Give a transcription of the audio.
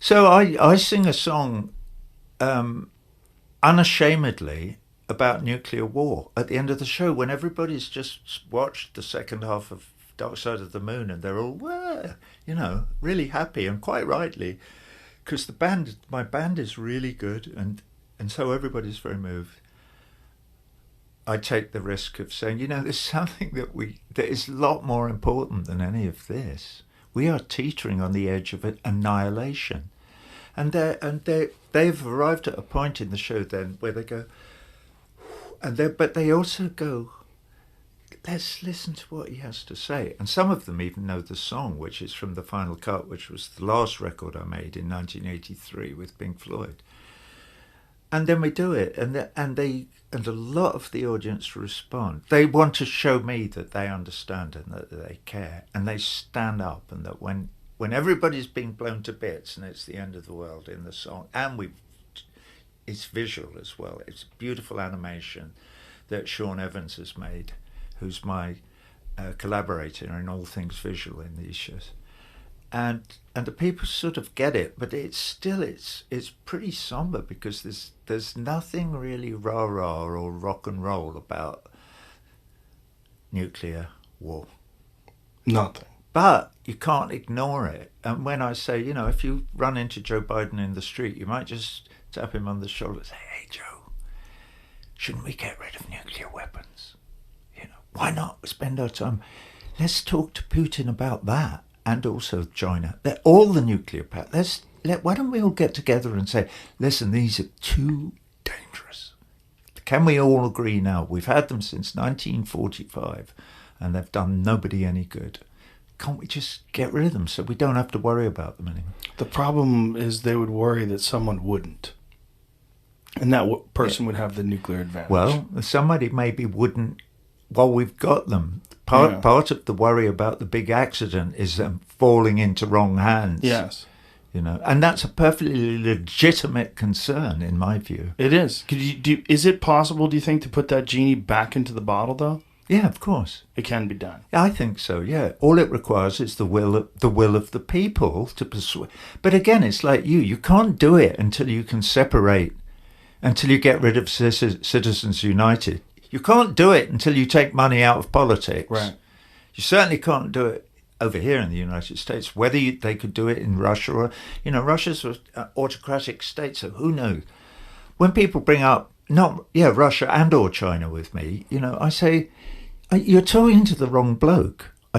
So I sing a song unashamedly about nuclear war at the end of the show when everybody's just watched the second half of Dark Side of the Moon and they're all, well, really happy, and quite rightly, because my band is really good, and so everybody's very moved. I take the risk of saying, there's something that is a lot more important than any of this. We are teetering on the edge of annihilation, and they've arrived at a point in the show then where they go, but they also go, let's listen to what he has to say. And some of them even know the song, which is from the Final Cut, which was the last record I made in 1983 with Pink Floyd. And then we do it, and a lot of the audience respond. They want to show me that they understand and that they care, and they stand up, and that when everybody's being blown to bits and it's the end of the world in the song, and it's visual as well. It's beautiful animation that Sean Evans has made, who's my collaborator in all things visual in these shows. And the people sort of get it, but it's pretty somber because there's nothing really rah-rah or rock and roll about nuclear war. Nothing. But you can't ignore it. And when I say, if you run into Joe Biden in the street, you might just tap him on the shoulder and say, "Hey, Joe, shouldn't we get rid of nuclear weapons? Why not spend our time? Let's talk to Putin about that. And also China. They're all the nuclear power. Why don't we all get together and say, listen, these are too dangerous. Can we all agree now? We've had them since 1945 and they've done nobody any good. Can't we just get rid of them so we don't have to worry about them anymore?" The problem is they would worry that someone wouldn't. And that person would have the nuclear advantage. Well, somebody maybe wouldn't while we've got them. Part of the worry about the big accident is them falling into wrong hands. Yes. And that's a perfectly legitimate concern in my view. It is. Is it possible, do you think, to put that genie back into the bottle, though? Yeah, of course. It can be done. I think so, yeah. All it requires is the will of the people to persuade. But again, it's like you can't do it until you can separate, until you get rid of Citizens United. You can't do it until you take money out of politics. Right. You certainly can't do it over here in the United States. Whether they could do it in Russia or, Russia's an autocratic state, so who knows? When people bring up, Russia and or China with me, I say, you're talking to the wrong bloke.